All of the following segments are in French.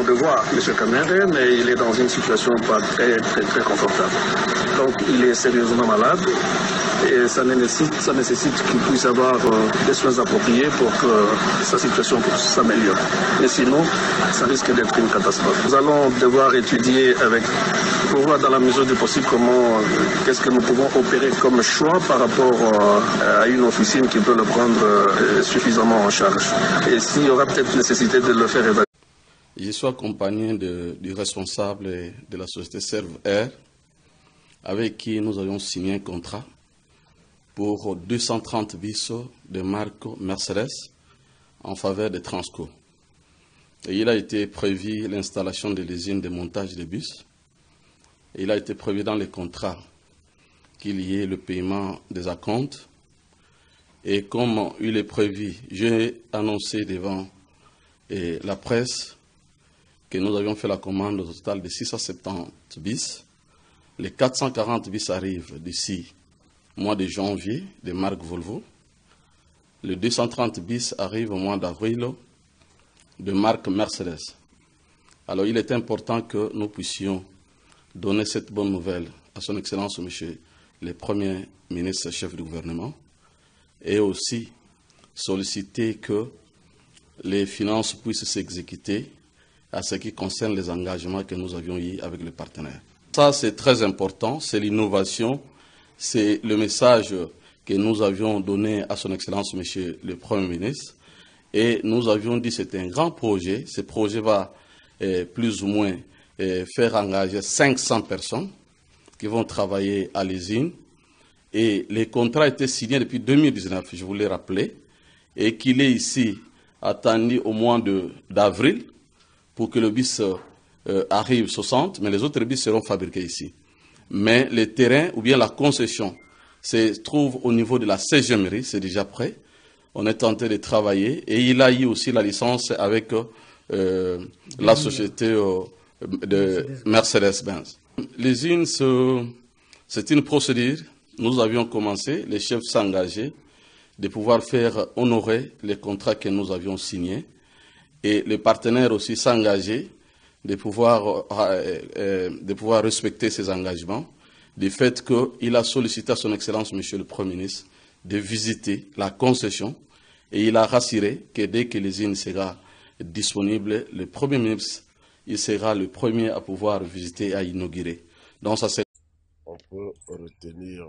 de voir M. Kamere, mais il est dans une situation pas très confortable. Donc il est sérieusement malade et ça nécessite qu'il puisse avoir des soins appropriés pour que sa situation s'améliore. Mais sinon, ça risque d'être une catastrophe. Nous allons devoir étudier pour voir dans la mesure du possible qu'est-ce que nous pouvons opérer comme choix par rapport à une officine qui peut le prendre suffisamment en charge. Et s'il y aura peut-être nécessité de le faire évacuer. Je suis accompagné du responsable de la société Serve Air, avec qui nous avions signé un contrat pour 230 bus de marque Mercedes en faveur de Transco. Et il a été prévu l'installation de l'usine de montage de bus. Et il a été prévu dans les contrats qu'il y ait le paiement des acomptes. Et comme il est prévu, j'ai annoncé devant la presse que nous avions fait la commande au total de 670 bis. Les 440 bis arrivent d'ici mois de janvier, de marque Volvo. Les 230 bis arrivent au mois d'avril, de marque Mercedes. Alors il est important que nous puissions donner cette bonne nouvelle à son Excellence, Monsieur le Premier ministre, chef du gouvernement, et aussi solliciter que les finances puissent s'exécuter à ce qui concerne les engagements que nous avions eus avec les partenaires. Ça, c'est très important, c'est l'innovation, c'est le message que nous avions donné à son Excellence, Monsieur le Premier ministre, et nous avions dit que c'est un grand projet. Ce projet va plus ou moins faire engager 500 personnes qui vont travailler à l'usine. Et les contrats étaient signés depuis 2019, je vous l'ai rappelé, et qu'il est ici attendu au mois d'avril pour que le bus arrive 60, mais les autres bus seront fabriqués ici. Mais le terrain ou bien la concession se trouve au niveau de la CGMRI, c'est déjà prêt. On est en train de travailler et il a eu aussi la licence avec la société de Mercedes-Benz. L'usine, c'est une procédure. Nous avions commencé, les chefs s'engager de pouvoir faire honorer les contrats que nous avions signés et les partenaires aussi s'engager de pouvoir respecter ces engagements, du fait qu'il a sollicité à son Excellence, Monsieur le Premier ministre, de visiter la concession et il a rassuré que dès que l'usine sera disponible, le Premier ministre il sera le premier à pouvoir visiter et à inaugurer. Donc ça, on peut retenir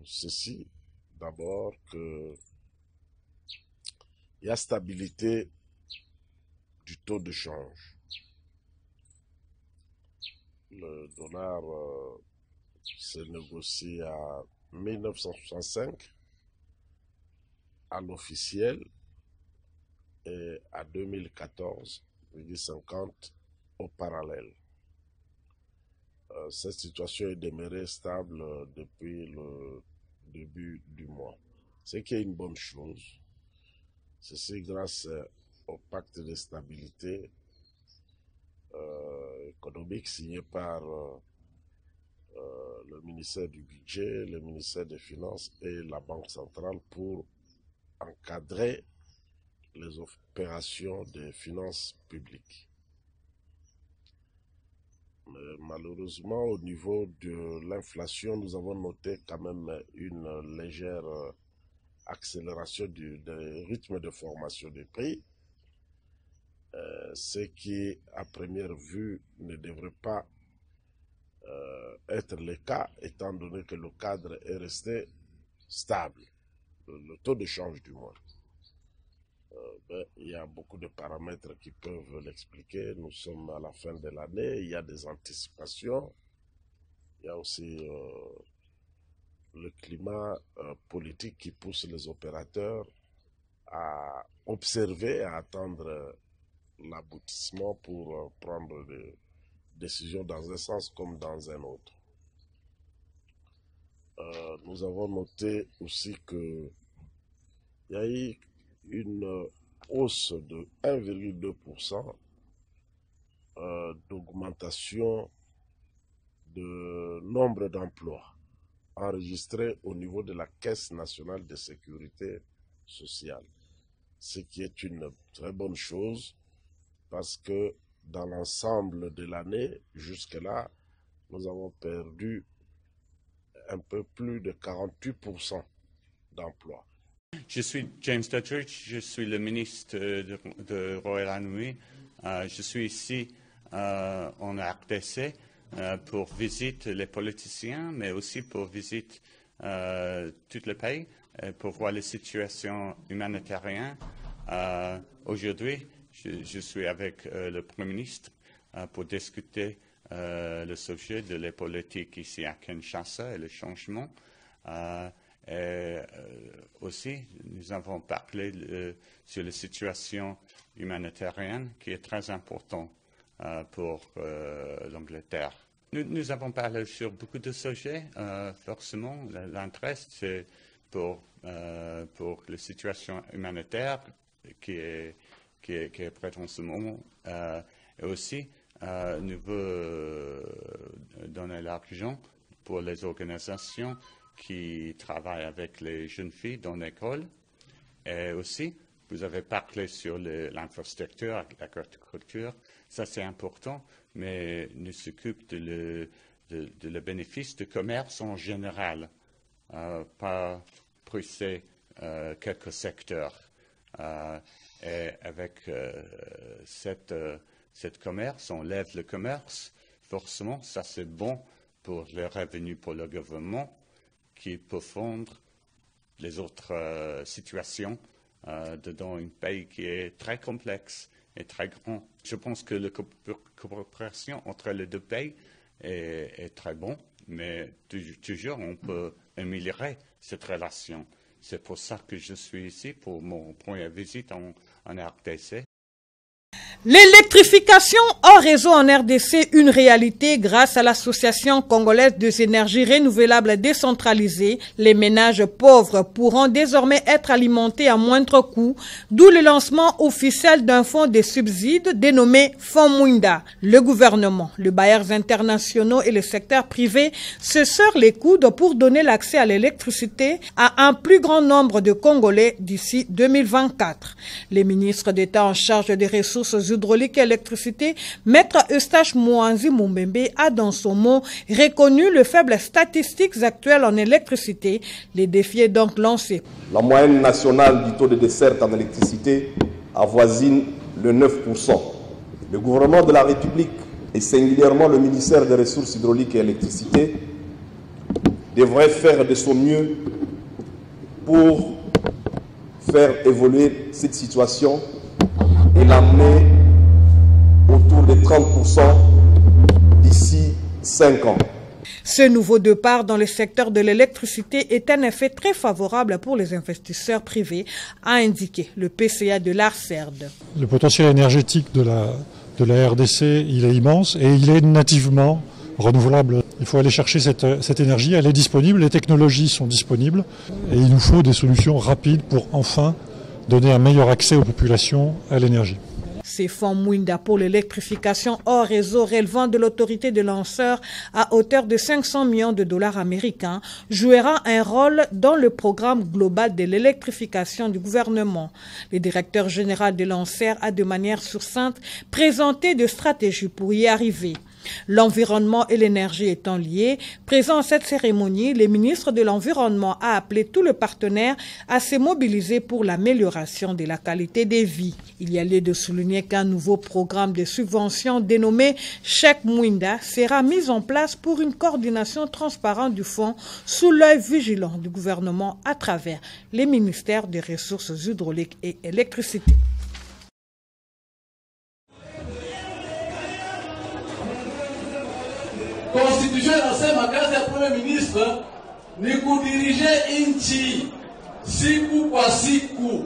ceci, d'abord qu'il y a stabilité du taux de change. Le dollar se négocie à 1965 à l'officiel et à 2014,50 au parallèle. Cette situation est demeurée stable depuis le début du mois. Ce qui est une bonne chose. Ceci grâce au pacte de stabilité économique signé par le ministère du Budget, le ministère des Finances et la Banque centrale pour encadrer les opérations des finances publiques. Mais malheureusement, au niveau de l'inflation, nous avons noté quand même une légère accélération du rythme de formation des prix, ce qui, à première vue, ne devrait pas être le cas, étant donné que le cadre est resté stable, le taux de change du moins. Il y a beaucoup de paramètres qui peuvent l'expliquer. Nous sommes à la fin de l'année, il y a des anticipations, il y a aussi le climat politique qui pousse les opérateurs à observer, à attendre l'aboutissement pour prendre des décisions dans un sens comme dans un autre. Nous avons noté aussi qu'il y a eu une hausse de 1,2% d'augmentation de nombre d'emplois enregistrés au niveau de la Caisse nationale de sécurité sociale. Ce qui est une très bonne chose parce que dans l'ensemble de l'année, jusque-là, nous avons perdu un peu plus de 48% d'emplois. Je suis James Duttridge, je suis le ministre de Royal Anhui. Je suis ici en RDC pour visiter les politiciens, mais aussi pour visiter tout le pays, pour voir les situations humanitaires. Aujourd'hui, je suis avec le Premier ministre pour discuter le sujet de la politique ici à Kinshasa et le changement. Et aussi, nous avons parlé sur la situation humanitaire qui est très importante pour l'Angleterre. Nous avons parlé sur beaucoup de sujets. Forcément, l'intérêt, c'est pour la situation humanitaire qui est prête en ce moment. Et aussi, nous voulons donner l'argent pour les organisations qui travaillent avec les jeunes filles dans l'école. Et aussi, vous avez parlé sur l'infrastructure, l'agriculture. Ça, c'est important, mais nous s'occupons de le bénéfice du commerce en général, pas pousser quelques secteurs. Et avec cette commerce, on lève le commerce. Forcément, ça, c'est bon pour les revenus pour le gouvernement, qui peut fondre les autres situations dans un pays qui est très complexe et très grand. Je pense que la coopération entre les deux pays est très bon, mais toujours on peut améliorer cette relation. C'est pour ça que je suis ici pour mon première visite en RDC. L'électrification hors réseau en RDC, une réalité grâce à l'Association congolaise des énergies renouvelables décentralisées. Les ménages pauvres pourront désormais être alimentés à moindre coût, d'où le lancement officiel d'un fonds de subsides dénommé Fonds Mwinda. Le gouvernement, les bailleurs internationaux et le secteur privé se serrent les coudes pour donner l'accès à l'électricité à un plus grand nombre de Congolais d'ici 2024. Les ministres d'État en charge des ressources hydraulique et électricité, Maître Eustache Mouanzi Mumbembe a dans son mot reconnu le faible statistiques actuelles en électricité. Les défis est donc lancé. La moyenne nationale du taux de desserte en électricité avoisine le 9%. Le gouvernement de la République et singulièrement le ministère des Ressources hydrauliques et électricité devrait faire de son mieux pour faire évoluer cette situation et l'amener autour de 30% d'ici 5 ans. Ce nouveau départ dans le secteur de l'électricité est un effet très favorable pour les investisseurs privés, a indiqué le PCA de l'ARCERD. Le potentiel énergétique de la RDC, il est immense et il est nativement renouvelable. Il faut aller chercher cette énergie, elle est disponible, les technologies sont disponibles et il nous faut des solutions rapides pour enfin donner un meilleur accès aux populations à l'énergie. Ces fonds Mwinda pour l'électrification hors réseau relevant de l'autorité de lanceurs à hauteur de 500 millions de dollars américains jouera un rôle dans le programme global de l'électrification du gouvernement. Le directeur général de lanceurs a de manière succincte présenté des stratégies pour y arriver. L'environnement et l'énergie étant liés, présent à cette cérémonie, le ministre de l'Environnement a appelé tous les partenaires à se mobiliser pour l'amélioration de la qualité des vies. Il y a lieu de souligner qu'un nouveau programme de subvention dénommé Chèque Mwinda sera mis en place pour une coordination transparente du fonds sous l'œil vigilant du gouvernement à travers les ministères des Ressources hydrauliques et électricité. Constitution inasema kazi ya Premier Ministre ni kudirije nchi siku kwa siku.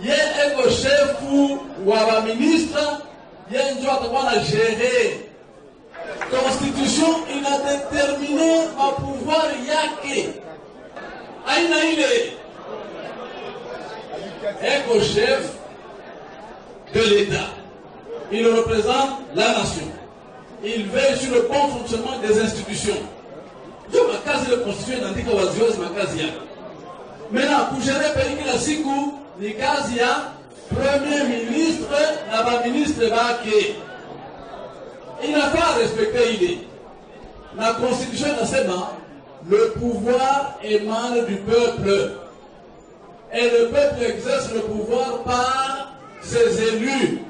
Ye eko shefu wa ministre, ye njo atakuwa na gérer. Constitution ina determine ma pouvoir yake. Aina ile eko chef de l'État. Il représente la nation. Il veille sur le bon fonctionnement des institutions. Je makazi le constitution inaandika waziwazi makazi yake. Maintenant, pour gérer pays kila siku ni kazi ya Premier ministre n'a pas ministre Baké. Il n'a pas respecté l'idée. La Constitution nationale, le pouvoir émane du peuple. Et le peuple exerce le pouvoir par ses élus.